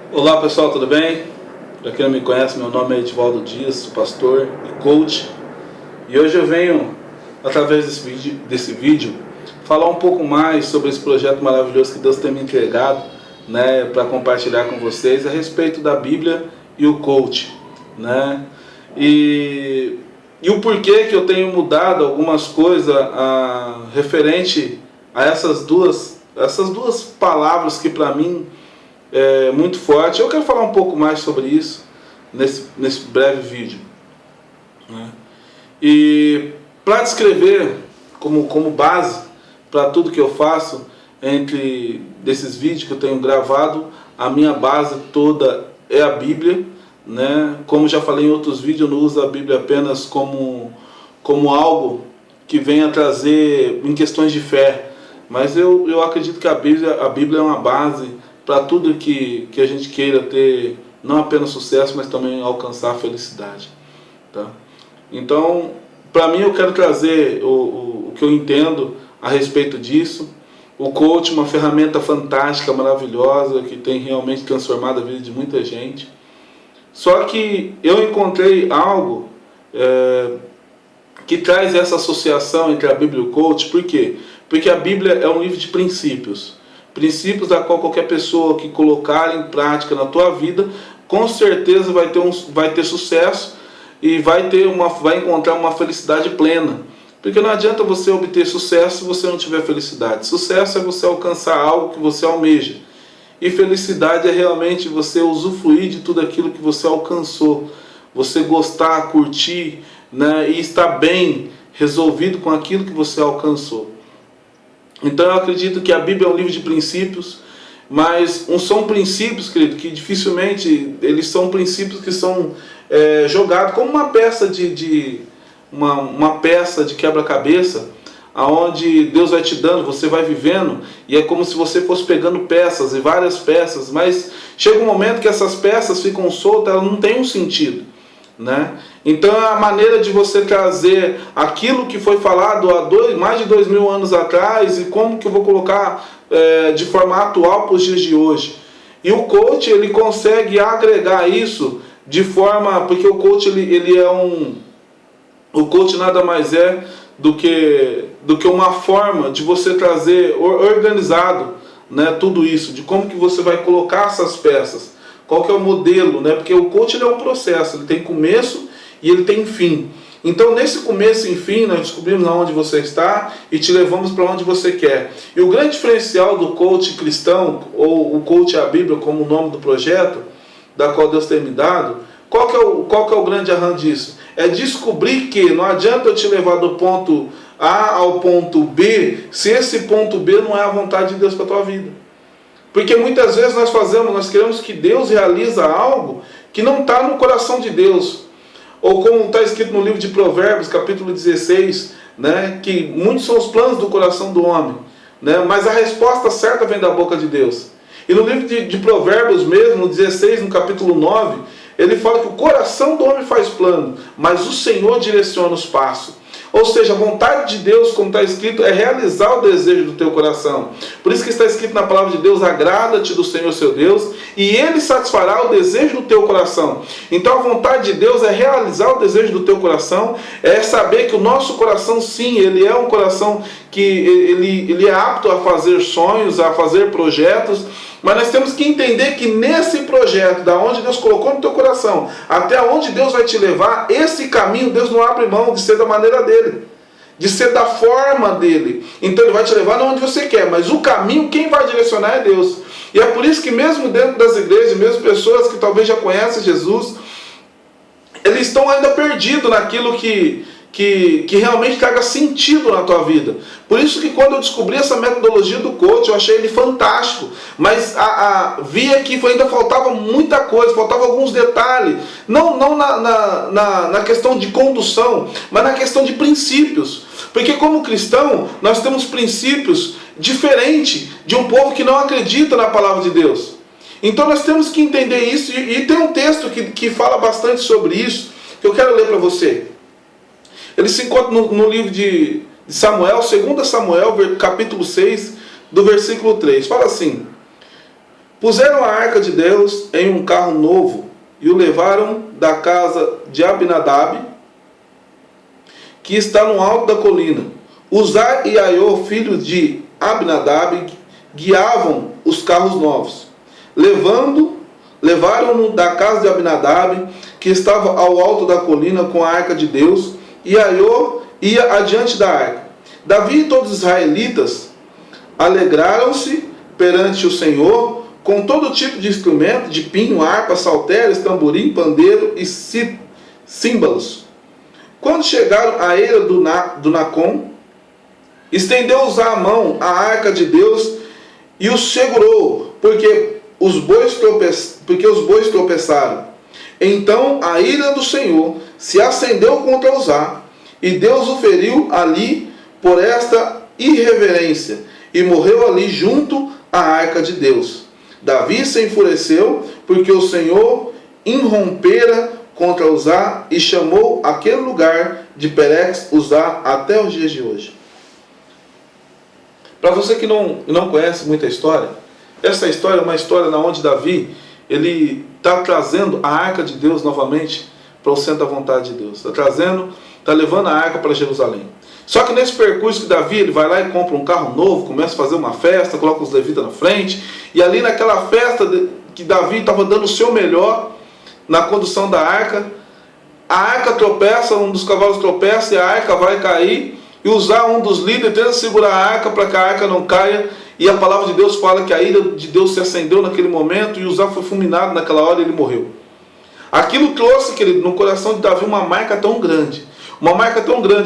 Olá pessoal, tudo bem? Para quem não me conhece, meu nome é Edivaldo Dias, sou pastor e coach. E hoje eu venho, através desse vídeo, falar um pouco mais sobre esse projeto maravilhoso que Deus tem me entregado, para compartilhar com vocês a respeito da Bíblia e o coach, E o porquê que eu tenho mudado algumas coisas referente a essas duas palavras que para mim é muito forte. Eu quero falar um pouco mais sobre isso nesse breve vídeo, E para descrever como base para tudo que eu faço, entre desses vídeos que eu tenho gravado, a minha base toda é a Bíblia, Como já falei em outros vídeos, eu não uso a Bíblia apenas como algo que venha trazer em questões de fé, mas eu acredito que a Bíblia é uma base para tudo que a gente queira ter, não apenas sucesso, mas também alcançar a felicidade, tá? Então, para mim, eu quero trazer o que eu entendo a respeito disso. O coach, uma ferramenta fantástica, maravilhosa, que tem realmente transformado a vida de muita gente. Só que eu encontrei algo que traz essa associação entre a Bíblia e o coach. Por quê? Porque a Bíblia é um livro de princípios. Princípios da qual qualquer pessoa que colocar em prática na tua vida, com certeza vai ter sucesso e vai encontrar uma felicidade plena. Porque não adianta você obter sucesso se você não tiver felicidade. Sucesso é você alcançar algo que você almeja. E felicidade é realmente você usufruir de tudo aquilo que você alcançou. Você gostar, curtir, e estar bem resolvido com aquilo que você alcançou. Então eu acredito que a Bíblia é um livro de princípios, mas são princípios, querido, que dificilmente eles são princípios que são jogados como uma peça uma peça de quebra-cabeça, aonde Deus vai te dando, você vai vivendo, e é como se você fosse pegando peças e várias peças, mas chega um momento que essas peças ficam soltas, elas não têm um sentido, Então é a maneira de você trazer aquilo que foi falado há mais de 2000 anos atrás, e como que eu vou colocar de forma atual para os dias de hoje. E o coach, ele consegue agregar isso de forma, porque o coach o coach nada mais é do que uma forma de você trazer organizado, tudo isso, de como que você vai colocar essas peças, qual que é o modelo, porque o coach ele é um processo, ele tem começo e ele tem fim. Então nesse começo e fim nós descobrimos aonde você está e te levamos para onde você quer. E o grande diferencial do coach cristão, ou o coach à Bíblia como o nome do projeto, da qual Deus tem me dado, qual que é o grande arranjo disso? É descobrir que não adianta eu te levar do ponto A ao ponto B, se esse ponto B não é a vontade de Deus para a tua vida. Porque muitas vezes nós queremos que Deus realize algo que não está no coração de Deus. Ou como está escrito no livro de Provérbios, capítulo 16, que muitos são os planos do coração do homem, mas a resposta certa vem da boca de Deus. E no livro de Provérbios mesmo, no 16, no capítulo 9, ele fala que o coração do homem faz plano, mas o Senhor direciona os passos. Ou seja, a vontade de Deus, como está escrito, é realizar o desejo do teu coração. Por isso que está escrito na palavra de Deus: agrada-te do Senhor seu Deus, e Ele satisfará o desejo do teu coração. Então a vontade de Deus é realizar o desejo do teu coração, é saber que o nosso coração, sim, ele é um coração que ele é apto a fazer sonhos, a fazer projetos. Mas nós temos que entender que nesse projeto, da onde Deus colocou no teu coração, até onde Deus vai te levar, esse caminho Deus não abre mão de ser da maneira dele, de ser da forma dele. Então ele vai te levar onde você quer, mas o caminho, quem vai direcionar é Deus. E é por isso que mesmo dentro das igrejas, mesmo pessoas que talvez já conhecem Jesus, eles estão ainda perdidos naquilo que realmente traga sentido na tua vida. Por isso que quando eu descobri essa metodologia do coach, eu achei ele fantástico, mas via que ainda faltava muita coisa, faltava alguns detalhes, não na questão de condução, mas na questão de princípios. Porque como cristão, nós temos princípios diferentes de um povo que não acredita na palavra de Deus. Então nós temos que entender isso, e tem um texto que fala bastante sobre isso, que eu quero ler para você. Ele se encontra no livro de Samuel, 2 Samuel, capítulo 6, do versículo 3. Fala assim: Puseram a arca de Deus em um carro novo e o levaram da casa de Abinadab, que está no alto da colina. Uzá e Aiô, filhos de Abinadab, guiavam os carros novos. Levaram-no da casa de Abinadab, que estava ao alto da colina, com a arca de Deus, e Aiô ia adiante da arca. Davi e todos os israelitas alegraram-se perante o Senhor com todo tipo de instrumento, de pinho, harpa, saltérios, tamborim, pandeiro e símbolos. Quando chegaram à eira do Nacon, estendeu Uzá a mão à arca de Deus e os segurou, porque os bois tropeçaram. Então a ira do Senhor se acendeu contra Uzá, e Deus o feriu ali por esta irreverência, e morreu ali junto à arca de Deus. Davi se enfureceu, porque o Senhor irrompera contra Uzá, e chamou aquele lugar de Perex Uzá até os dias de hoje. Para você que não conhece muita história, essa história é uma história onde Davi ele está trazendo a arca de Deus novamente para o centro da vontade de Deus. Está levando a arca para Jerusalém. Só que nesse percurso que Davi ele vai lá e compra um carro novo, começa a fazer uma festa, coloca os levitas na frente, e ali naquela festa que Davi estava dando o seu melhor na condução da arca, a arca tropeça, um dos cavalos tropeça e a arca vai cair, e Uzá, um dos líderes, tenta segurar a arca para que a arca não caia, e a palavra de Deus fala que a ira de Deus se acendeu naquele momento, e Uzá foi fulminado naquela hora e ele morreu. Aquilo trouxe, querido, no coração de Davi uma marca tão grande,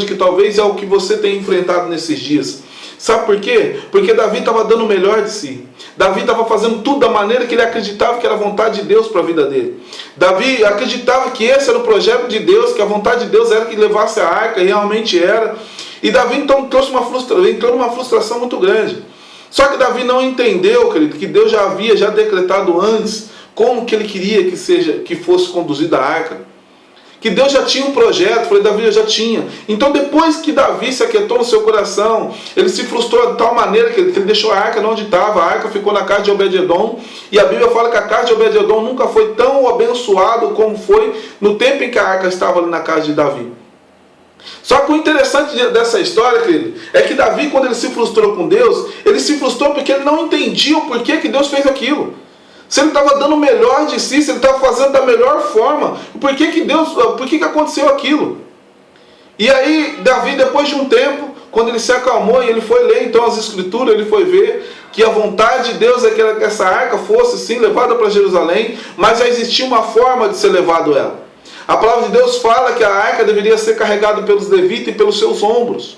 que talvez é o que você tem enfrentado nesses dias. Sabe por quê? Porque Davi estava dando o melhor de si. Davi estava fazendo tudo da maneira que ele acreditava que era a vontade de Deus para a vida dele. Davi acreditava que esse era o projeto de Deus, que a vontade de Deus era que levasse a arca, e realmente era. E Davi então entrou numa frustração muito grande. Só que Davi não entendeu, querido, que Deus já havia decretado antes como que ele queria que fosse conduzida a arca. Que Deus já tinha um projeto, Davi já tinha. Então depois que Davi se aquietou no seu coração, ele se frustrou de tal maneira que ele deixou a arca onde estava. A arca ficou na casa de Obed-edom, e a Bíblia fala que a casa de Obed-edom nunca foi tão abençoada como foi no tempo em que a arca estava ali na casa de Davi. Só que o interessante dessa história, querido, é que Davi, quando ele se frustrou com Deus, ele se frustrou porque ele não entendia o porquê que Deus fez aquilo. Se ele estava dando o melhor de si, se ele estava fazendo da melhor forma, por que aconteceu aquilo? E aí, Davi, depois de um tempo, quando ele se acalmou e ele foi ler então as Escrituras, ele foi ver que a vontade de Deus é que essa arca fosse sim levada para Jerusalém, mas já existia uma forma de ser levado ela. A palavra de Deus fala que a arca deveria ser carregada pelos levitas e pelos seus ombros.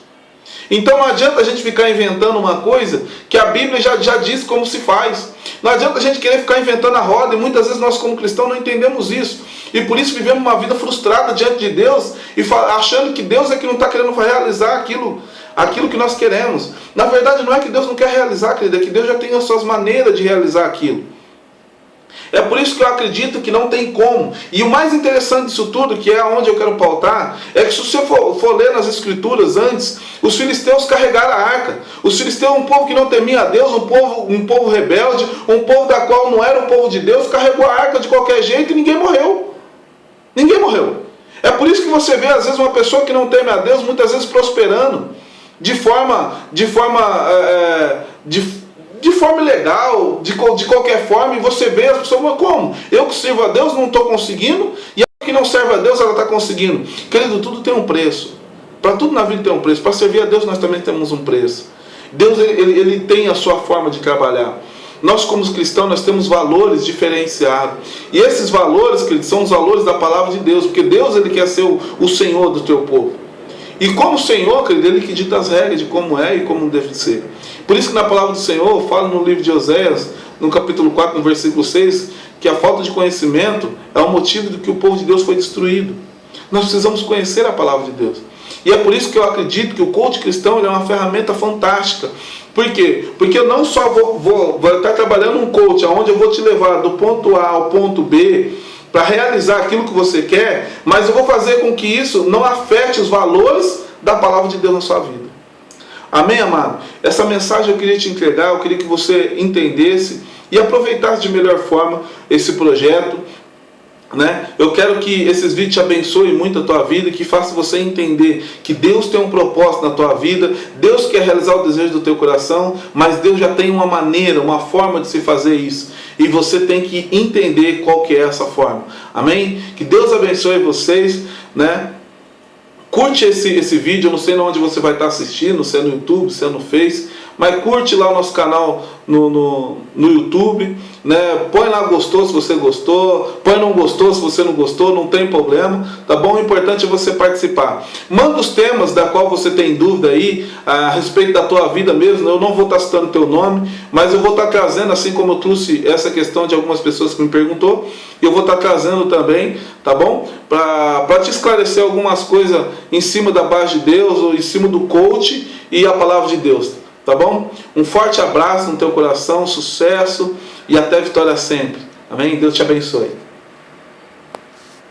Então não adianta a gente ficar inventando uma coisa que a Bíblia já diz como se faz. Não adianta a gente querer ficar inventando a roda, e muitas vezes nós como cristãos não entendemos isso. E por isso vivemos uma vida frustrada diante de Deus, e achando que Deus é que não está querendo realizar aquilo que nós queremos. Na verdade não é que Deus não quer realizar, querido, é que Deus já tem as suas maneiras de realizar aquilo. É por isso que eu acredito que não tem como. E o mais interessante disso tudo, que é onde eu quero pautar, é que se você for ler nas Escrituras antes, os filisteus carregaram a arca. Os filisteus, um povo que não temia a Deus, um povo rebelde, um povo da qual não era o povo de Deus, carregou a arca de qualquer jeito e ninguém morreu. Ninguém morreu. É por isso que você vê, às vezes, uma pessoa que não teme a Deus, muitas vezes prosperando, de forma ilegal, de qualquer forma, e você vê as pessoas, mas como? Eu que sirvo a Deus não estou conseguindo, e a que não serve a Deus ela está conseguindo. Querido, tudo tem um preço. Para tudo na vida tem um preço. Para servir a Deus nós também temos um preço. Deus ele tem a sua forma de trabalhar. Nós como cristãos nós temos valores diferenciados. E esses valores, querido, são os valores da palavra de Deus, porque Deus ele quer ser o Senhor do teu povo. E como Senhor, querido, ele que dita as regras de como é e como deve ser. Por isso que na palavra do Senhor, fala no livro de Oséias, no capítulo 4, no versículo 6, que a falta de conhecimento é o motivo de que o povo de Deus foi destruído. Nós precisamos conhecer a palavra de Deus. E é por isso que eu acredito que o coach cristão ele é uma ferramenta fantástica. Por quê? Porque eu não só vou estar trabalhando um coach, onde eu vou te levar do ponto A ao ponto B, para realizar aquilo que você quer, mas eu vou fazer com que isso não afete os valores da palavra de Deus na sua vida. Amém, amado? Essa mensagem eu queria te entregar, eu queria que você entendesse e aproveitasse de melhor forma esse projeto, né? Eu quero que esses vídeos te abençoem muito a tua vida, que faça você entender que Deus tem um propósito na tua vida, Deus quer realizar o desejo do teu coração, mas Deus já tem uma maneira, uma forma de se fazer isso, e você tem que entender qual que é essa forma. Amém? Que Deus abençoe vocês, né? Curte esse vídeo, eu não sei onde você vai estar assistindo, se é no YouTube, se é no Face, mas curte lá o nosso canal no YouTube, né? Põe lá gostou se você gostou, põe não gostou se você não gostou, não tem problema, tá bom? O importante é você participar. Manda os temas da qual você tem dúvida aí, a respeito da tua vida mesmo. Eu não vou estar citando teu nome, mas eu vou estar trazendo, assim como eu trouxe essa questão de algumas pessoas que me perguntou, eu vou estar trazendo também, tá bom? Para te esclarecer algumas coisas em cima da base de Deus, ou em cima do coach e a palavra de Deus. Tá bom? Um forte abraço no teu coração, sucesso e até vitória sempre. Amém? Deus te abençoe.